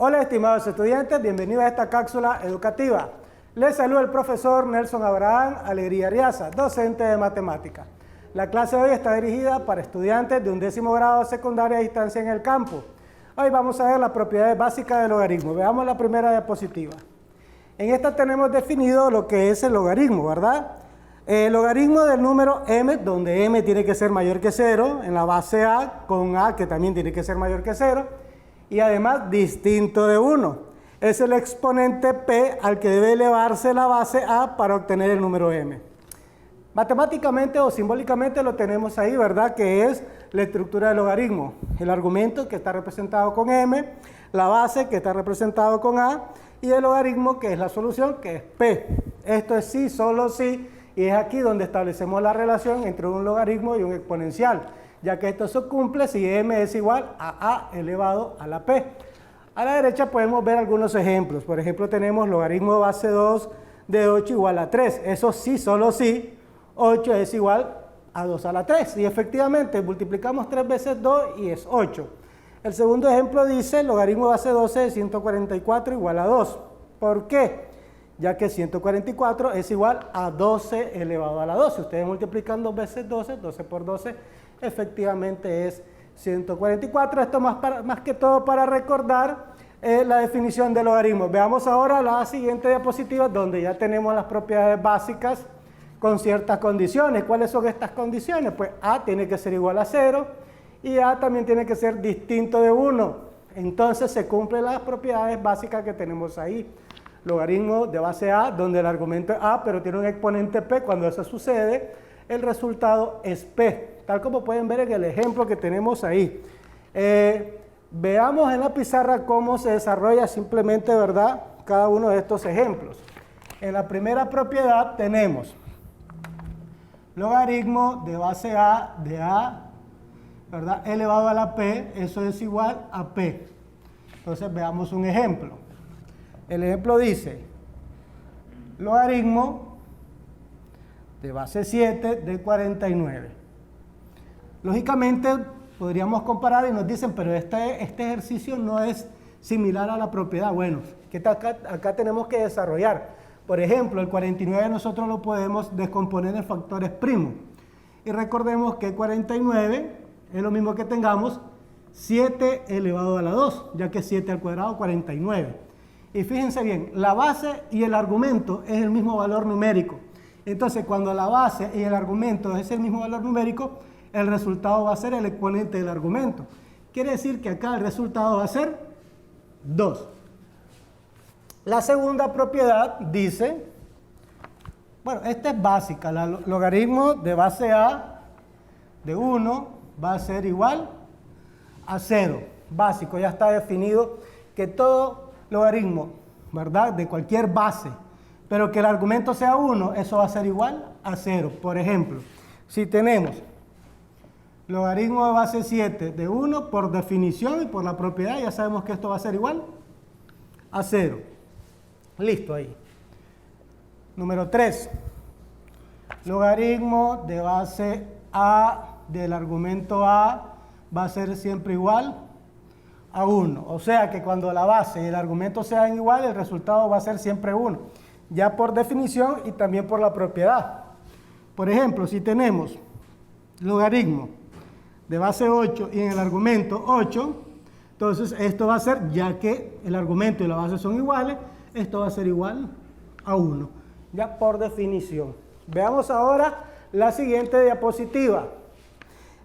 Hola estimados estudiantes, bienvenidos a esta cápsula educativa. Les saluda el profesor Nelson Abraham Alegría Ariaza, docente de matemáticas. La clase de hoy está dirigida para estudiantes de 11º grado de secundaria a distancia en el campo. Hoy vamos a ver las propiedades básicas del logaritmo. Veamos la primera diapositiva. En esta tenemos definido lo que es el logaritmo, ¿verdad? El logaritmo del número m, donde m tiene que ser mayor que 0, en la base a, con a que también tiene que ser mayor que 0, y además distinto de 1. Es el exponente p al que debe elevarse la base a para obtener el número m. Matemáticamente o simbólicamente lo tenemos ahí, ¿verdad? Que es la estructura del logaritmo. El argumento que está representado con m, la base que está representado con a, y el logaritmo que es la solución, que es p. Esto es sí, solo sí, y es aquí donde establecemos la relación entre un logaritmo y un exponencial, ya que esto se cumple si m es igual a elevado a la p. A la derecha podemos ver algunos ejemplos. Por ejemplo, tenemos logaritmo de base 2 de 8 igual a 3. Eso sí, solo sí, 8 es igual a 2 a la 3. Y efectivamente, multiplicamos 3 veces 2 y es 8. El segundo ejemplo dice logaritmo de base 12 de 144 igual a 2. ¿Por qué? Ya que 144 es igual a 12 elevado a la 12. Ustedes multiplican 2 veces 12, 12 por 12, efectivamente es 144. Esto más que todo para recordar la definición de logaritmo. Veamos ahora la siguiente diapositiva, donde ya tenemos las propiedades básicas con ciertas condiciones. ¿Cuáles son estas condiciones? Pues a tiene que ser igual a 0 y a también tiene que ser distinto de 1. Entonces se cumplen las propiedades básicas que tenemos ahí. Logaritmo de base a, donde el argumento es a, pero tiene un exponente p. Cuando eso sucede, el resultado es p, tal como pueden ver en el ejemplo que tenemos ahí. Veamos en la pizarra cómo se desarrolla simplemente, ¿verdad?, cada uno de estos ejemplos. En la primera propiedad tenemos logaritmo de base a de a, ¿verdad?, elevado a la p, eso es igual a p. Entonces veamos un ejemplo. El ejemplo dice, logaritmo de base 7 de 49. Lógicamente podríamos comparar y nos dicen, pero este ejercicio no es similar a la propiedad. Bueno, que acá tenemos que desarrollar. Por ejemplo, el 49 nosotros lo podemos descomponer en factores primos. Y recordemos que 49 es lo mismo que tengamos 7 elevado a la 2, ya que 7 al cuadrado, 49. Y fíjense bien, la base y el argumento es el mismo valor numérico. Entonces, cuando la base y el argumento es el mismo valor numérico, el resultado va a ser el exponente del argumento. Quiere decir que acá el resultado va a ser 2. La segunda propiedad dice, bueno, esta es básica, la logaritmo de base a de 1 va a ser igual a 0. Básico, ya está definido que todo logaritmo, ¿verdad?, de cualquier base, pero que el argumento sea 1, eso va a ser igual a 0. Por ejemplo, si tenemos logaritmo de base 7 de 1, por definición y por la propiedad, ya sabemos que esto va a ser igual a 0. Listo ahí. Número 3. Logaritmo de base a del argumento a va a ser siempre igual a 1. O sea que cuando la base y el argumento sean igual, el resultado va a ser siempre 1. Ya por definición y también por la propiedad. Por ejemplo, si tenemos logaritmo de base 8 y en el argumento 8, entonces esto va a ser, ya que el argumento y la base son iguales, esto va a ser igual a 1. Ya por definición. Veamos ahora la siguiente diapositiva.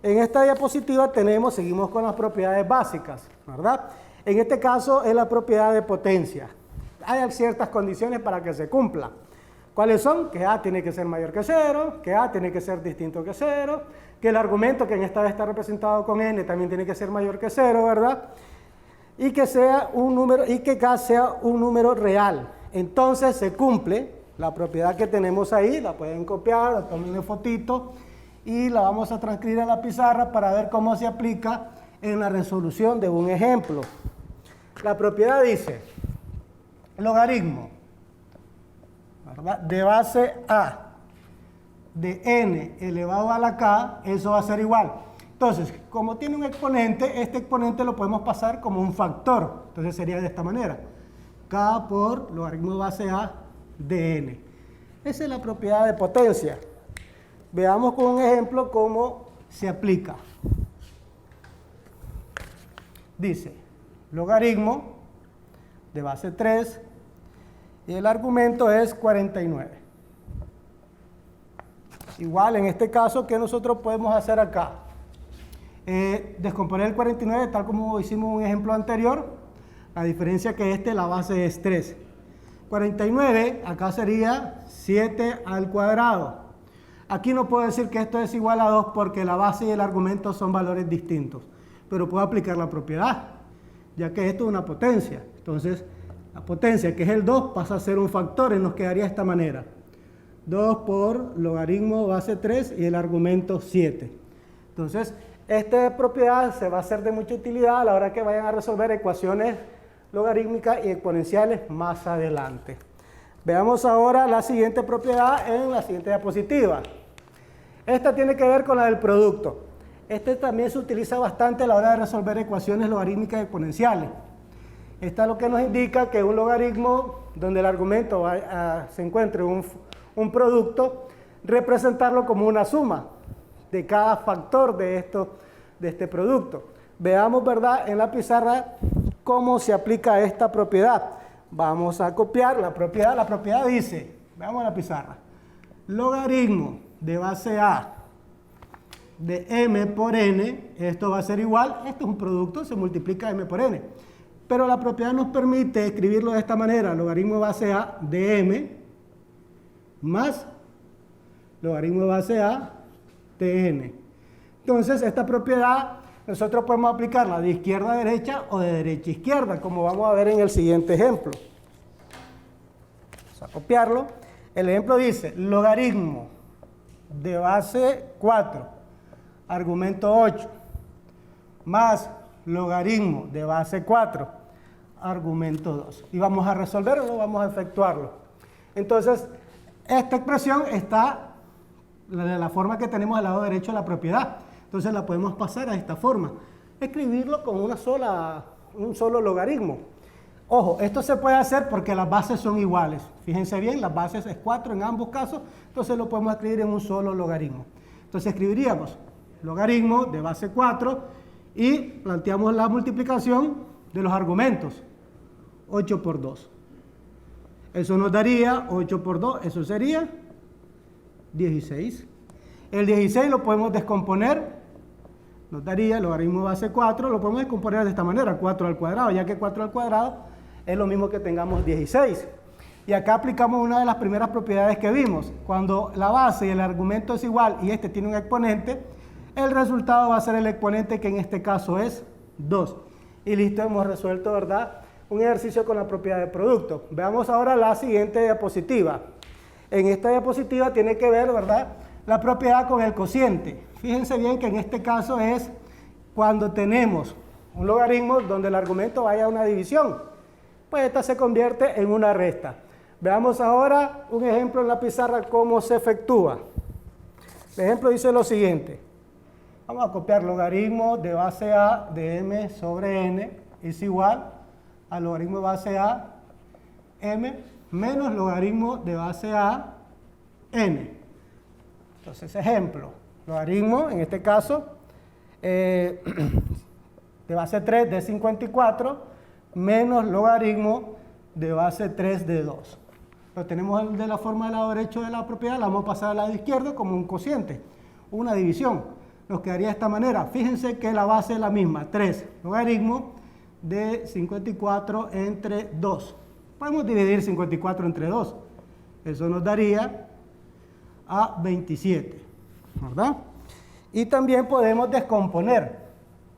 En esta diapositiva seguimos con las propiedades básicas, ¿verdad? En este caso es la propiedad de potencia. Hay ciertas condiciones para que se cumpla. ¿Cuáles son? Que a tiene que ser mayor que 0, que a tiene que ser distinto que 0, que el argumento que en esta vez está representado con n también tiene que ser mayor que 0, ¿verdad? Y que sea un número, y que k sea un número real. Entonces se cumple la propiedad que tenemos ahí, la pueden copiar, tomen fotito y la vamos a transcribir a la pizarra para ver cómo se aplica en la resolución de un ejemplo. La propiedad dice, logaritmo, ¿verdad?, de base a de n elevado a la k, eso va a ser igual. Entonces, como tiene un exponente, este exponente lo podemos pasar como un factor. Entonces sería de esta manera. K por logaritmo de base A de n. Esa es la propiedad de potencia. Veamos con un ejemplo cómo se aplica. Dice, logaritmo de base 3 y el argumento es 49. Igual en este caso, ¿qué nosotros podemos hacer acá? Descomponer el 49 tal como hicimos en un ejemplo anterior. La diferencia que la base es 3. 49 acá sería 7 al cuadrado. Aquí no puedo decir que esto es igual a 2 porque la base y el argumento son valores distintos. Pero puedo aplicar la propiedad, ya que esto es una potencia. Entonces, la potencia, que es el 2, pasa a ser un factor y nos quedaría de esta manera. 2 por logaritmo base 3 y el argumento 7. Entonces, esta propiedad se va a hacer de mucha utilidad a la hora que vayan a resolver ecuaciones logarítmicas y exponenciales más adelante. Veamos ahora la siguiente propiedad en la siguiente diapositiva. Esta tiene que ver con la del producto. Este también se utiliza bastante a la hora de resolver ecuaciones logarítmicas y exponenciales. Esta es lo que nos indica que un logaritmo donde el argumento se encuentre un producto, representarlo como una suma de cada factor de este producto. Veamos, ¿verdad?, en la pizarra cómo se aplica esta propiedad. Vamos a copiar la propiedad. La propiedad dice, veamos la pizarra, logaritmo de base A de m por n, esto va a ser igual, esto es un producto, se multiplica m por n. Pero la propiedad nos permite escribirlo de esta manera, logaritmo de base A de m más logaritmo de base A de n. Entonces, esta propiedad nosotros podemos aplicarla de izquierda a derecha o de derecha a izquierda, como vamos a ver en el siguiente ejemplo. Vamos a copiarlo. El ejemplo dice, logaritmo de base 4, argumento 8, más logaritmo de base 4, argumento 2. Y vamos a resolverlo, vamos a efectuarlo. Entonces, esta expresión está de la forma que tenemos al lado derecho de la propiedad. Entonces la podemos pasar a esta forma. Escribirlo con un solo logaritmo. Ojo, esto se puede hacer porque las bases son iguales. Fíjense bien, las bases es 4 en ambos casos, entonces lo podemos escribir en un solo logaritmo. Entonces escribiríamos logaritmo de base 4 y planteamos la multiplicación de los argumentos. 8 por 2. Eso nos daría 8 por 2, eso sería 16. El 16 lo podemos descomponer, nos daría el logaritmo de base 4, lo podemos descomponer de esta manera, 4 al cuadrado, ya que 4 al cuadrado es lo mismo que tengamos 16. Y acá aplicamos una de las primeras propiedades que vimos. Cuando la base y el argumento es igual y este tiene un exponente, el resultado va a ser el exponente, que en este caso es 2. Y listo, hemos resuelto, ¿verdad?, un ejercicio con la propiedad de producto. Veamos ahora la siguiente diapositiva. En esta diapositiva tiene que ver, ¿verdad?, la propiedad con el cociente. Fíjense bien que en este caso es cuando tenemos un logaritmo donde el argumento vaya a una división, pues esta se convierte en una resta. Veamos ahora un ejemplo en la pizarra cómo se efectúa. El ejemplo dice lo siguiente. Vamos a copiar logaritmo de base A de m sobre n es igual a logaritmo de base A m menos logaritmo de base A n. Entonces, ejemplo, logaritmo, en este caso, de base 3 de 54 menos logaritmo de base 3 de 2. Lo tenemos de la forma del lado derecho de la propiedad, la vamos a pasar al lado izquierdo como un cociente, una división. Nos quedaría de esta manera. Fíjense que la base es la misma, 3 logaritmo de 54 entre 2. Podemos dividir 54 entre 2. Eso nos daría a 27, ¿verdad? Y también podemos descomponer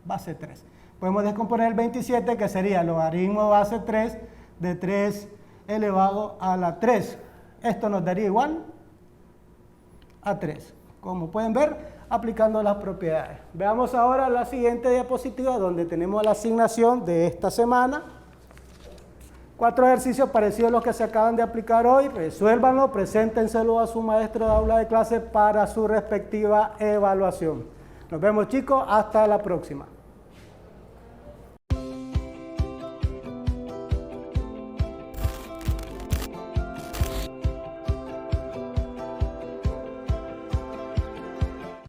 base 3. Podemos descomponer el 27, que sería logaritmo de base 3 de 3 elevado a la 3. Esto nos daría igual a 3. Como pueden ver, aplicando las propiedades. Veamos ahora la siguiente diapositiva donde tenemos la asignación de esta semana. 4 ejercicios parecidos a los que se acaban de aplicar hoy. Resuélvanlo, preséntenselo a su maestro de aula de clase para su respectiva evaluación. Nos vemos chicos, hasta la próxima.